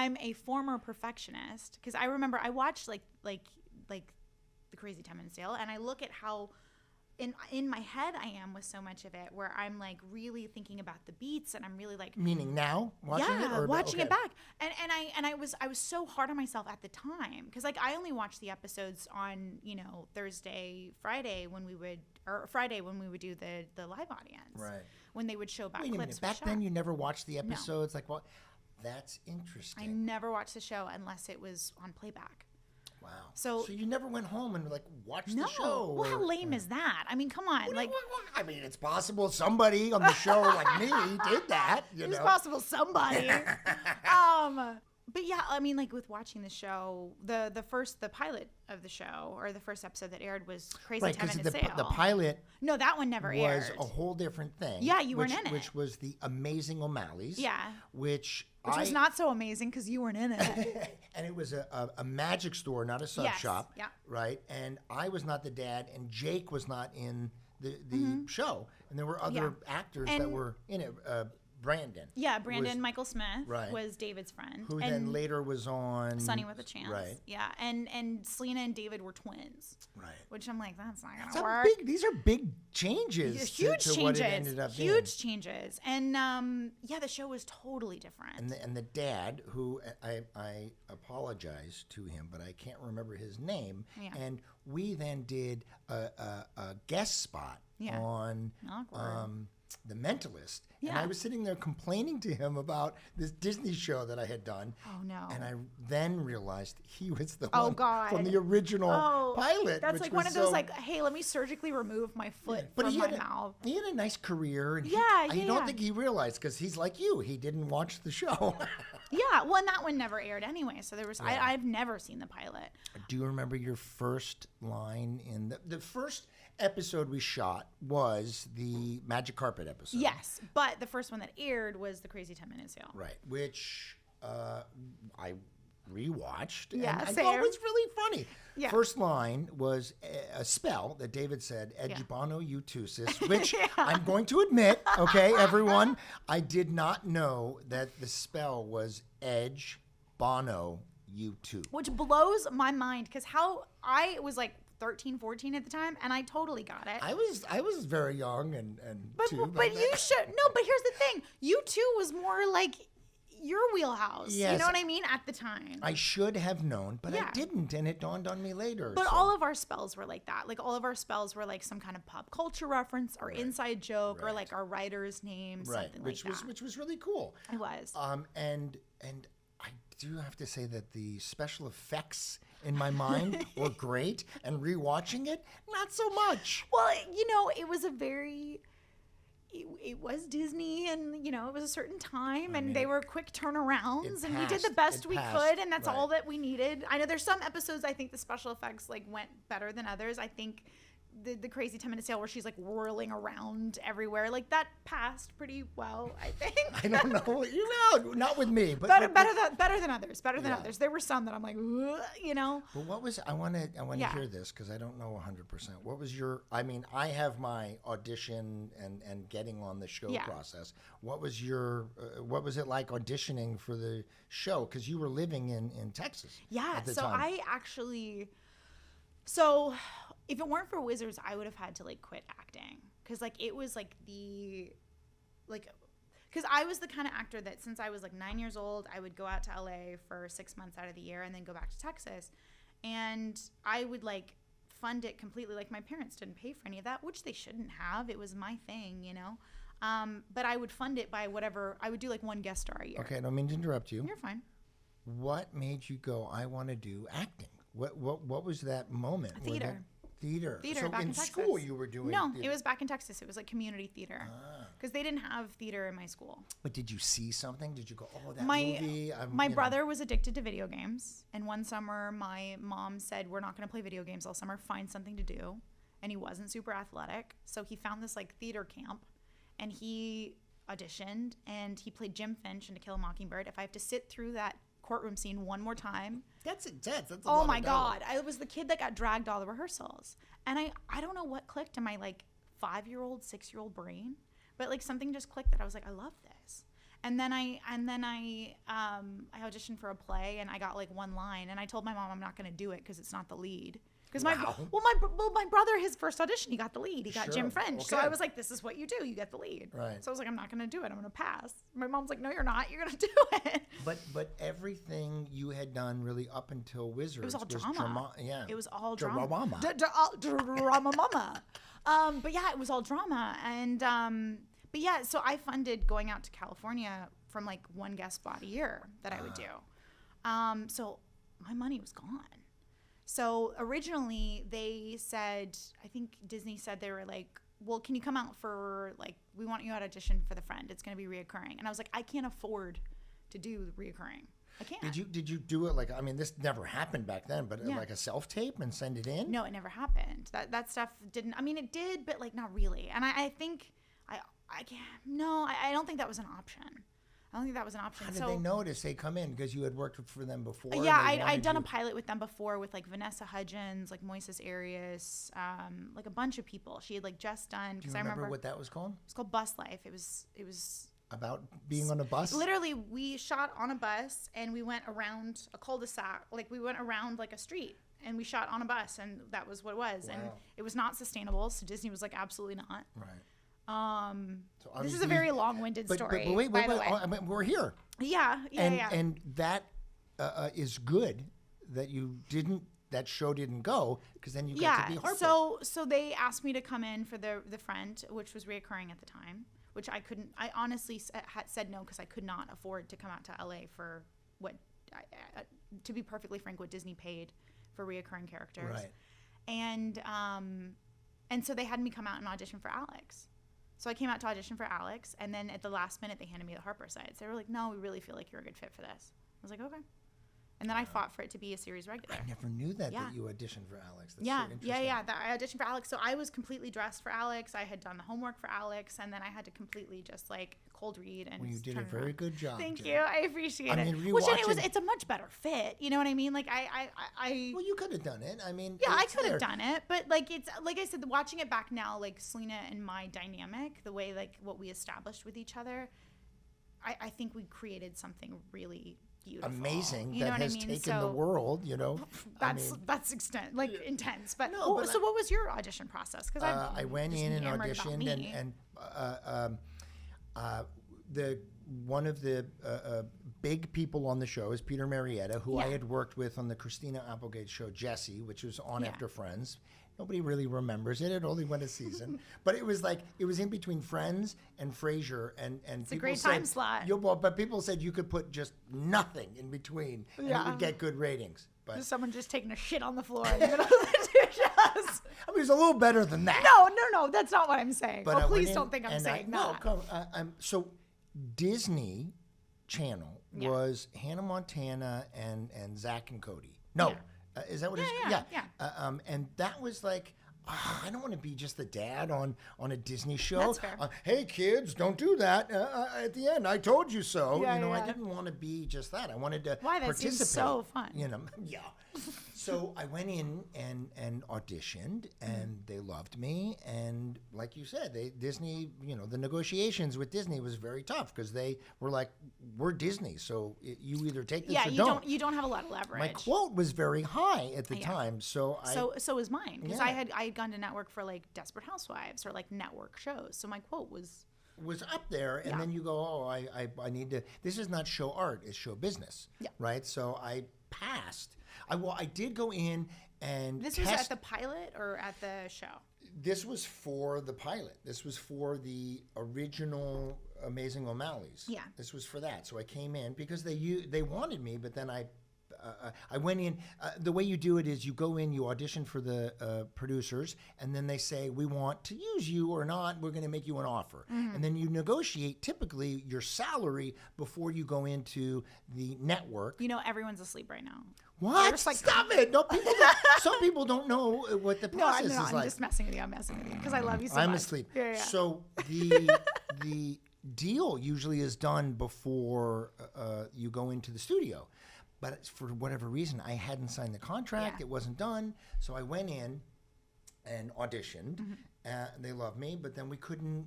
I'm a former perfectionist, because I remember I watched like the Crazy 10 Minutes Sale, and I look at how in my head I am with so much of it, where I'm like really thinking about the beats, and I'm really like, meaning now watching it, or watching it back, and I was so hard on myself at the time, because like I only watched the episodes on Thursday, Friday when we would do the live audience, right, when they would show back Wait a clips. minute. Back then you never watched the episodes? Like what? That's interesting. I never watched the show unless it was on playback. Wow. So you never went home and like watched the show? No. Well, how lame is that? I mean, come on. I mean, it's possible somebody on the show like me did that. It's possible somebody. But yeah, I mean, like with watching the show, the pilot of the show, or the first episode that aired, was Crazy 10 Minutes Sale. The pilot. No, that one never aired. Was a whole different thing. Yeah, you weren't in it. Which was the Amazing O'Malley's. Yeah. Which was not so amazing because you weren't in it. And it was a magic store, not a sub shop. Yeah. Right. And I was not the dad, and Jake was not in the show, and there were other actors that were in it. Brandon. Yeah, Brandon Michael Smith was David's friend. Who then later was on Sunny with a Chance. Right. Yeah, and Selena and David were twins. Right. Which I'm like, that's not going to work. These are big changes. Huge to changes. What it ended up being. Huge changes. And the show was totally different. And the dad, who I apologize to him, but I can't remember his name. Yeah. And we then did a guest spot on The Mentalist. Yeah. And I was sitting there complaining to him about this Disney show that I had done. Oh, no. And I then realized he was the one from the original pilot. That's like one of those like, hey, let me surgically remove my foot from my mouth. He had a nice career. And I don't think he realized, because he's like you. He didn't watch the show. Yeah, well, and that one never aired anyway. So there was, I've never seen the pilot. Do you remember your first line in the first episode we shot was the Magic Carpet episode? Yes, but the first one that aired was the Crazy 10 Minutes Sale. Right, which I rewatched. Yeah, and I same. thought it was really funny. Yeah. First line was a spell that David said, Edgebano utusis, which I'm going to admit, okay, everyone, I did not know that the spell was Edge Bono U2. Which blows my mind, because how I was like 13, 14 at the time, and I totally got it. I was very young and but you should no. But here's the thing: U2 was more like your wheelhouse. Yes, you know what I mean? At the time, I should have known, but I didn't, and it dawned on me later. But all of our spells were like that. Like all of our spells were like some kind of pop culture reference or inside joke or like our writer's name, something like that. Which was really cool. It was. And I do have to say that the special effects in my mind were great, and rewatching it, not so much. Well, it was it was Disney, and it was a certain time, and they were quick turnarounds, and we did the best we could, and that's all that we needed. I know there's some episodes I think the special effects like went better than others. I think the Crazy 10 Minute Sale where she's like whirling around everywhere, like that passed pretty well, I think. I don't know, not with me, but better than others. Better than others. There were some that I'm like, But what was I want to hear this, because I don't know 100%. What was your? I mean, I have my audition and getting on the show process. What was your? What was it like auditioning for the show? Because you were living in Texas. Yeah. At the so time. I actually. So if it weren't for Wizards, I would have had to like quit acting, because like it was like because I was the kind of actor that since I was like 9 years old, I would go out to LA for 6 months out of the year and then go back to Texas, and I would like fund it completely. Like my parents didn't pay for any of that, which they shouldn't have. It was my thing, but I would fund it by whatever. I would do like one guest star a year. Okay, I don't mean to interrupt you. You're fine. What made you go, I want to do acting? What was that moment? Theater. Theater. Theater So back in Texas. school you were doing No, theater. it was back in Texas. It was like community theater. Because they didn't have theater in my school. But did you see something? Did you go, oh, that my movie? My brother was addicted to video games. And one summer, my mom said, we're not going to play video games all summer. Find something to do. And he wasn't super athletic. So he found this like theater camp. And he auditioned. And he played Jim Finch in To Kill a Mockingbird. If I have to sit through that courtroom scene one more time. That's intense. That's oh my God. I was the kid that got dragged all the rehearsals. And I don't know what clicked in my like 5-year-old, 6-year-old brain, but like something just clicked that I was like, I love this. And then I auditioned for a play, and I got like one line, and I told my mom I'm not going to do it because it's not the lead. Because my brother, his first audition, he got the lead. He got Jim French. Okay. So I was like, this is what you do. You get the lead. Right. So I was like, I'm not going to do it. I'm going to pass. My mom's like, no, you're not. You're going to do it. But everything you had done really up until Wizards it was all drama. It was all drama. Drama mama. But yeah, it was all drama. And but yeah, so I funded going out to California from like one guest spot a year that I would do. So my money was gone. So originally they said, I think Disney said, they were like, well, can you come out for like, we want you to audition for The Friend. It's going to be reoccurring. And I was like, I can't afford to do reoccurring. I can't. Did you do it like, I mean, this never happened back then, but like a self-tape and send it in? No, it never happened. That stuff didn't, I mean, it did, but like not really. And I think, I don't think that was an option. I don't think that was an option. How did they notice they come in? Because you had worked for them before? Yeah, I'd done a pilot with them before with like Vanessa Hudgens, like Moises Arias, like a bunch of people. She had like just done. Do you remember what that was called? It's called Bus Life. It was about being on a bus? Literally, we shot on a bus and we went around a cul-de-sac. Like we went around like a street and we shot on a bus, and that was what it was. Wow. And it was not sustainable. So Disney was like, absolutely not. Right. So this is a very long-winded story. But wait, I mean, we're here. Yeah. And that is good that that show didn't go, because then you got to be Harper. So they asked me to come in for the Friend, which was reoccurring at the time, which I couldn't. I honestly had said no because I could not afford to come out to LA for what, to be perfectly frank, what Disney paid for reoccurring characters. Right. And so they had me come out and audition for Alex. So I came out to audition for Alex, and then at the last minute, they handed me the Harper sides. They were like, no, we really feel like you're a good fit for this. I was like, okay. And then I fought for it to be a series regular. I never knew that you auditioned for Alex. That's yeah, so interesting. I auditioned for Alex. So I was completely dressed for Alex. I had done the homework for Alex, and then I had to completely just like cold read and. Well, you did a very good job. Thank you. I appreciate it. Mean, it's a much better fit. You know what I mean? Like I. Well, you could have done it. I mean. Yeah, I could have done it, but like it's like I said, watching it back now, like Selena and my dynamic, the way like what we established with each other, I think we created something really beautiful, amazing, that has taken the world, you know. That's intense. But so what was your audition process? Because I went in and auditioned, and one of the big people on the show is Peter Marietta, who I had worked with on the Christina Applegate show Jessie, which was on after Friends. Nobody really remembers it. It only went a season. But it was in between Friends and Frasier. And it's a great time slot. But people said you could put just nothing in between and it would get good ratings. But just someone just taking a shit on the floor in the middle of the two shows. I mean, it's a little better than that. No, that's not what I'm saying. But please don't think I'm saying that. No, so Disney Channel was Hannah Montana and Zach and Cody. No. Yeah. Is that what it is? Yeah. And that was like, I don't want to be just the dad on a Disney show. That's fair. Hey, kids, don't do that. At the end, I told you so. I didn't want to be just that. I wanted to participate. That seems so fun. So I went in and auditioned, and they loved me. And like you said, Disney, the negotiations with Disney was very tough because they were like, we're Disney, so you either take this or don't. You don't have a lot of leverage. My quote was very high at the time, so was mine, because I had gone to network for like Desperate Housewives or like network shows, so my quote was up there, and then you go, I need to. This is not show art; it's show business, right? So I passed. I did go in and this was at the pilot or at the show? This was for the pilot. This was for the original Amazing O'Malley's. Yeah. This was for that. So I came in because they wanted me, but then I went in. The way you do it is you go in, you audition for the producers, and then they say, we want to use you or not, we're going to make you an offer. Mm-hmm. And then you negotiate typically your salary before you go into the network. Everyone's asleep right now. What? Stop it! No, some people don't know what the process is like. I'm just messing with you. I'm messing with you because I love you so much. I'm asleep. Yeah. So the deal usually is done before you go into the studio. But for whatever reason, I hadn't signed the contract. Yeah. It wasn't done. So I went in and auditioned. Mm-hmm. They love me, but then we couldn't,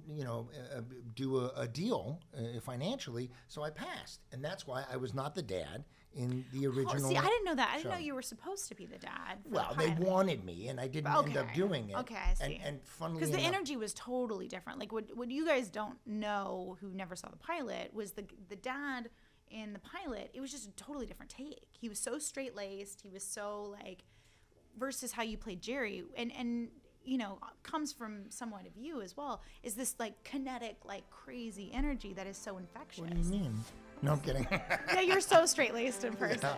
do a deal financially, so I passed. And that's why I was not the dad in the original. See, I didn't know that. I didn't know you were supposed to be the dad. Well, they wanted me, and I didn't end up doing it. Okay, I see. And funnily because the enough, energy was totally different. Like what you guys don't know, who never saw the pilot, was the dad in the pilot. It was just a totally different take. He was so straight laced. He was so like, versus how you played Jerry, and comes from somewhat of you as well, is this like kinetic, like crazy energy that is so infectious. What do you mean? No, I'm kidding. Yeah, you're so straight-laced in person. Yeah.